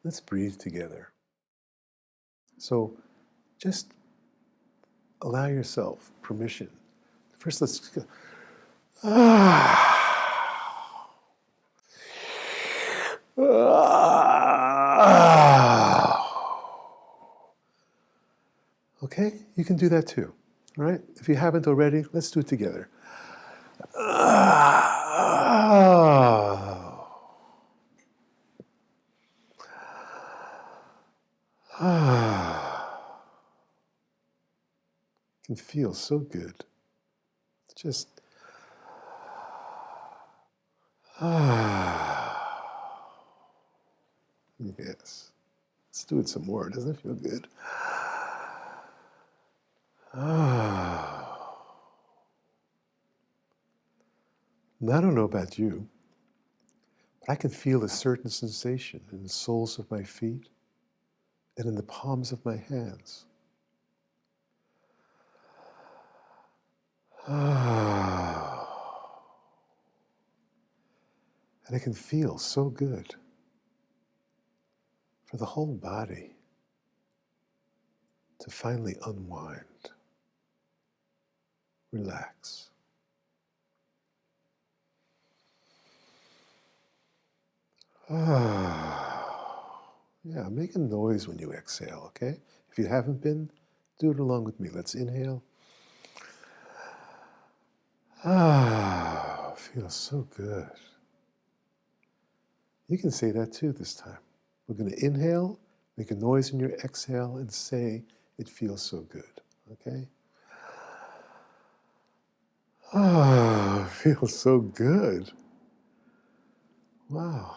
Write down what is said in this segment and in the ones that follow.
Let's breathe together. So just allow yourself permission. First, let's go. Okay, you can do that too. All right, if you haven't already, let's do it together. Can feel so good. Just yes. Let's do it some more. Doesn't it feel good? And I don't know about you, but I can feel a certain sensation in the soles of my feet and in the palms of my hands. And it can feel so good for the whole body to finally unwind, relax. Yeah, make a noise when you exhale, okay? If you haven't been, do it along with me. Let's inhale. Feels so good. You can say that too this time. We're going to inhale, make a noise in your exhale, and say it feels so good, okay? It feels so good. Wow.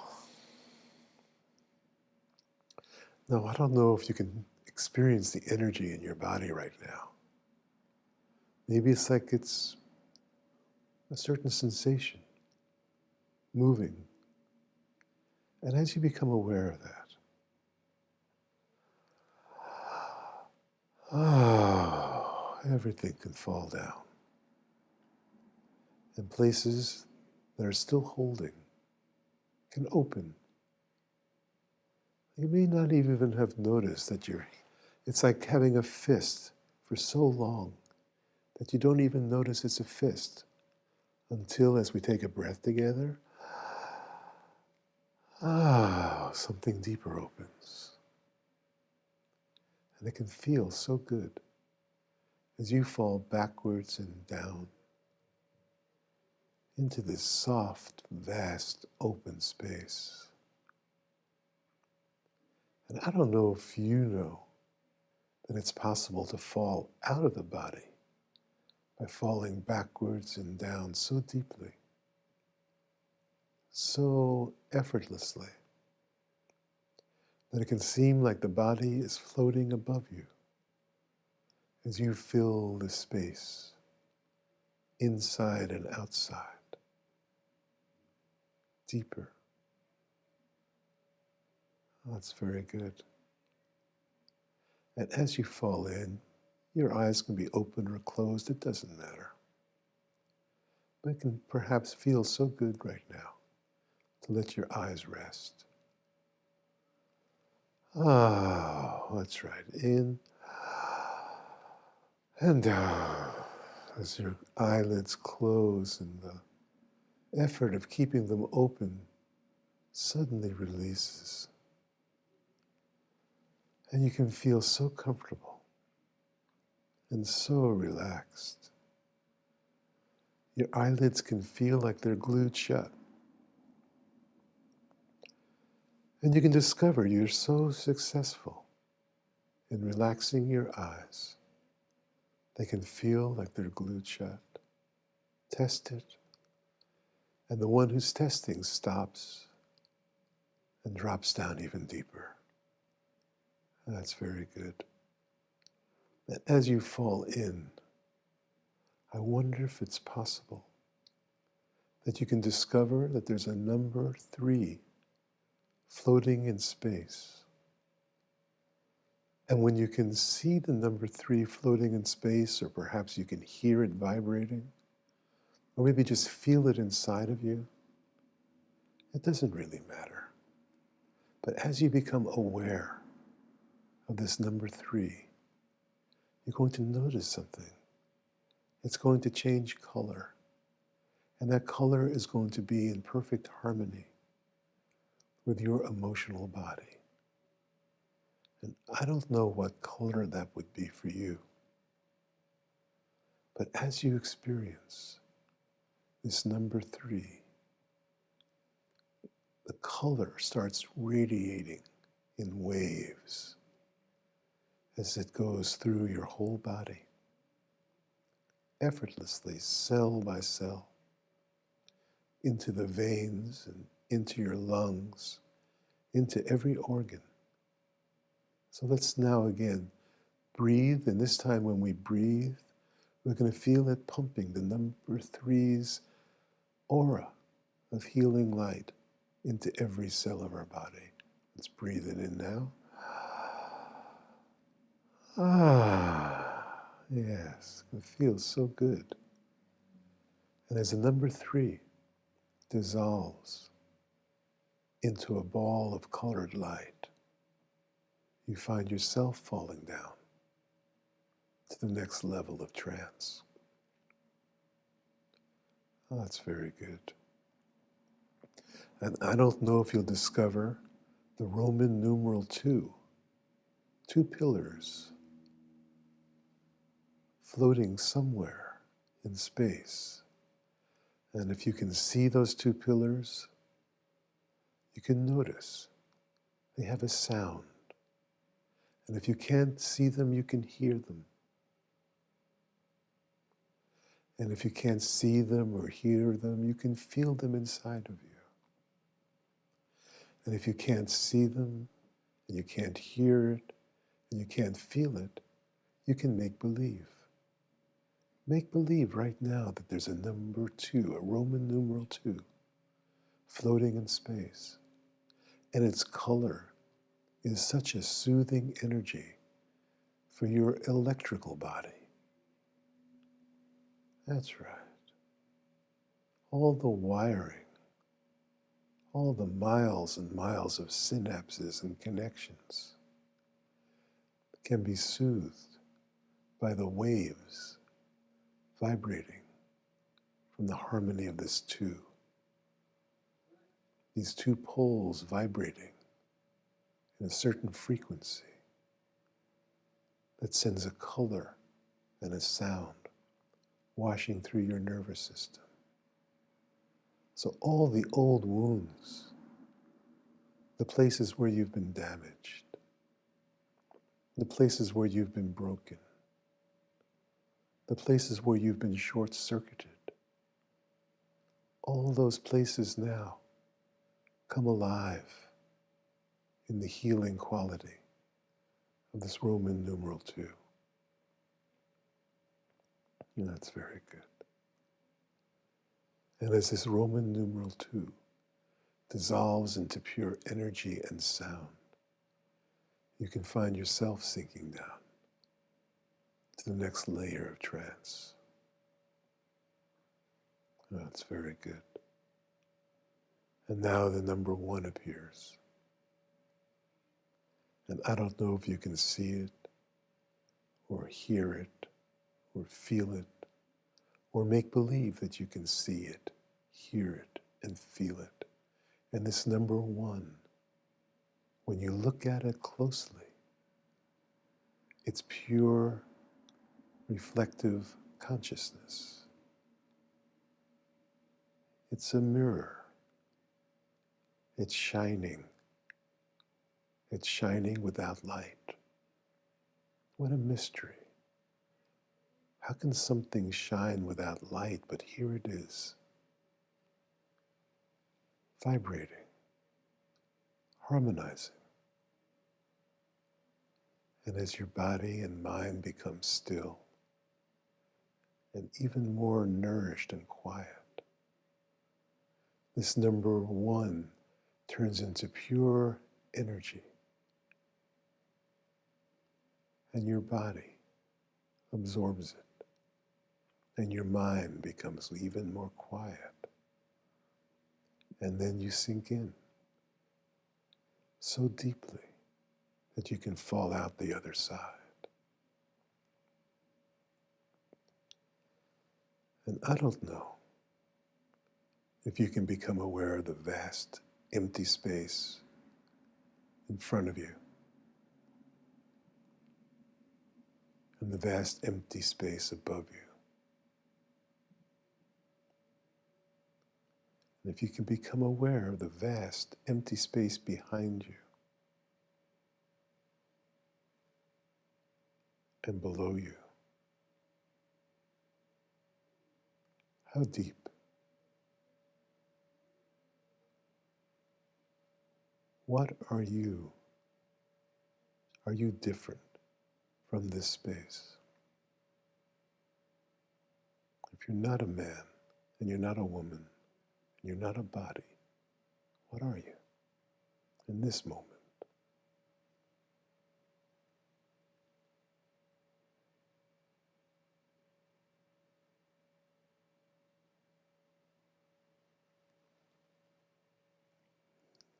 Now, I don't know if you can experience the energy in your body right now. Maybe it's like it's a certain sensation moving. And as you become aware of that, everything can fall down. And places that are still holding can open. You may not even have noticed that it's like having a fist for so long that you don't even notice it's a fist until, as we take a breath together, something deeper opens. And it can feel so good as you fall backwards and down into this soft, vast, open space. And I don't know if you know that it's possible to fall out of the body by falling backwards and down so deeply, so effortlessly, that it can seem like the body is floating above you as you fill the space inside and outside, deeper. Oh, that's very good. And as you fall in, your eyes can be open or closed, it doesn't matter. But it can perhaps feel so good right now to let your eyes rest. That's right. In and down. As your eyelids close and the effort of keeping them open suddenly releases. And you can feel so comfortable and so relaxed. Your eyelids can feel like they're glued shut. And you can discover you're so successful in relaxing your eyes. They can feel like they're glued shut. Test it. And the one who's testing stops and drops down even deeper. That's very good. And as you fall in, I wonder if it's possible that you can discover that there's a number 3 floating in space. And when you can see the number 3 floating in space, or perhaps you can hear it vibrating, or maybe just feel it inside of you, it doesn't really matter. But as you become aware of this number 3, you're going to notice something. It's going to change color. And that color is going to be in perfect harmony with your emotional body. And I don't know what color that would be for you. But as you experience this number 3, the color starts radiating in waves as it goes through your whole body, effortlessly, cell by cell, into the veins and into your lungs, into every organ. So let's now again breathe, and this time when we breathe, we're going to feel it pumping the number 3's aura of healing light into every cell of our body. Let's breathe it in now. Yes, it feels so good. And as the number 3 dissolves into a ball of colored light, you find yourself falling down to the next level of trance. Oh, that's very good. And I don't know if you'll discover the Roman numeral 2, 2 pillars floating somewhere in space. And if you can see those 2 pillars, you can notice they have a sound. And if you can't see them, you can hear them. And if you can't see them or hear them, you can feel them inside of you. And if you can't see them, and you can't hear it, and you can't feel it, you can make believe. Make believe right now that there's a number 2, a Roman numeral 2, floating in space. And its color is such a soothing energy for your electrical body. That's right. All the wiring, all the miles and miles of synapses and connections can be soothed by the waves vibrating from the harmony of this 2. These 2 poles vibrating in a certain frequency that sends a color and a sound washing through your nervous system. So all the old wounds, the places where you've been damaged, the places where you've been broken, the places where you've been short-circuited, all those places now come alive in the healing quality of this Roman numeral 2. And that's very good. And as this Roman numeral 2 dissolves into pure energy and sound, you can find yourself sinking down to the next layer of trance. Oh, that's very good. And now the number 1 appears. And I don't know if you can see it, or hear it, or feel it, or make believe that you can see it, hear it, and feel it. And this number 1, when you look at it closely, it's pure reflective consciousness. It's a mirror. It's shining. It's shining without light. What a mystery. How can something shine without light, but here it is, vibrating, harmonizing. And as your body and mind become still and even more nourished and quiet, this number 1 turns into pure energy. And your body absorbs it. And your mind becomes even more quiet. And then you sink in so deeply that you can fall out the other side. And I don't know if you can become aware of the vast empty space in front of you and the vast empty space above you. And if you can become aware of the vast empty space behind you and below you, how deep? What are you? Are you different from this space? If you're not a man, and you're not a woman, and you're not a body, what are you in this moment?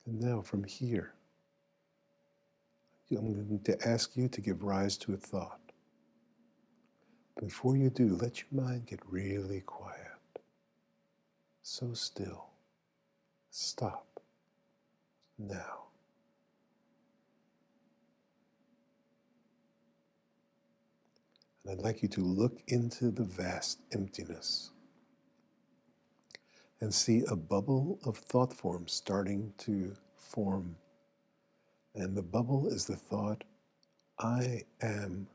And now from here, I'm going to ask you to give rise to a thought. Before you do, let your mind get really quiet. So still. Stop. Now. And I'd like you to look into the vast emptiness and see a bubble of thought forms starting to form. And the bubble is the thought, I am,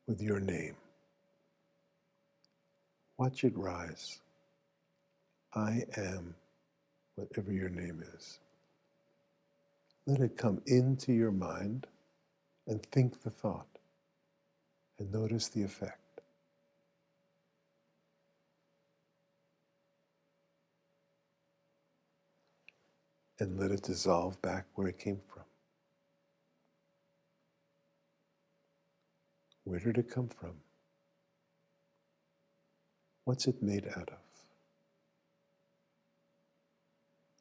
with your name. Watch it rise. I am, whatever your name is. Let it come into your mind and think the thought and notice the effect. And let it dissolve back where it came from. Where did it come from? What's it made out of?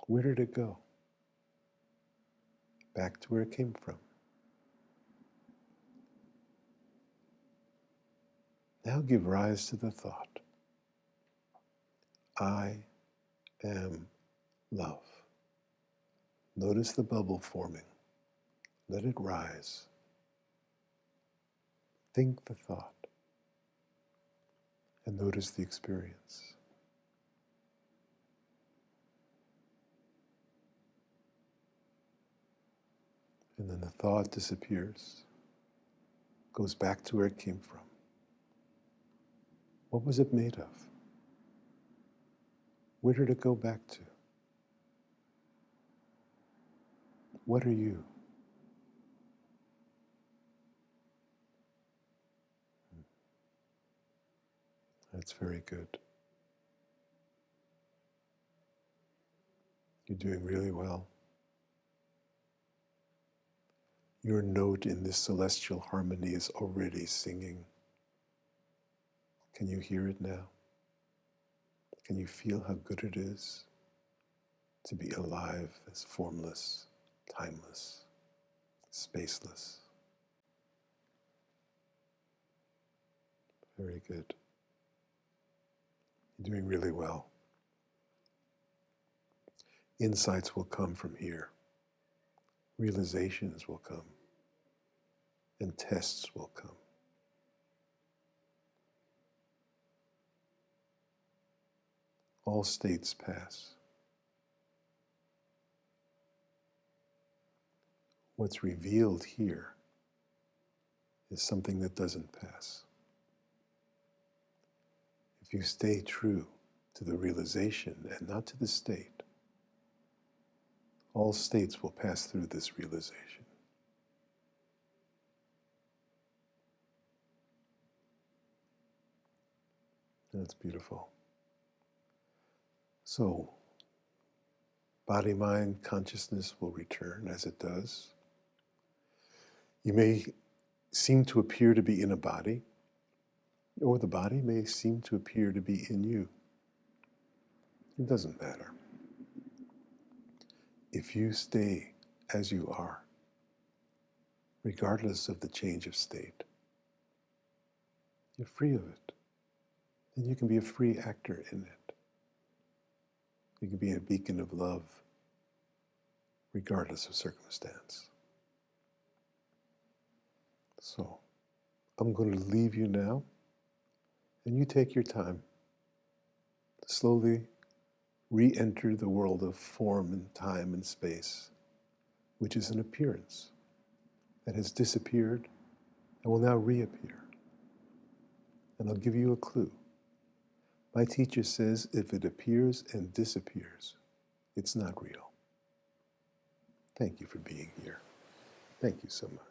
Where did it go? Back to where it came from. Now give rise to the thought, I am love. Notice the bubble forming. Let it rise. Think the thought and notice the experience. And then the thought disappears, goes back to where it came from. What was it made of? Where did it go back to? What are you? That's very good. You're doing really well. Your note in this celestial harmony is already singing. Can you hear it now? Can you feel how good it is to be alive as formless, timeless, spaceless? Very good. You're doing really well. Insights will come from here. Realizations will come. And tests will come. All states pass. What's revealed here is something that doesn't pass. If you stay true to the realization and not to the state, all states will pass through this realization. That's beautiful. So, body, mind, consciousness will return as it does. You may seem to appear to be in a body, or the body may seem to appear to be in you. It doesn't matter. If you stay as you are, regardless of the change of state. You're free of it. And you can be a free actor in it. You can be a beacon of love, regardless of circumstance. So, I'm going to leave you now, and you take your time to slowly re-enter the world of form and time and space, which is an appearance that has disappeared and will now reappear. And I'll give you a clue. My teacher says if it appears and disappears, it's not real. Thank you for being here. Thank you so much.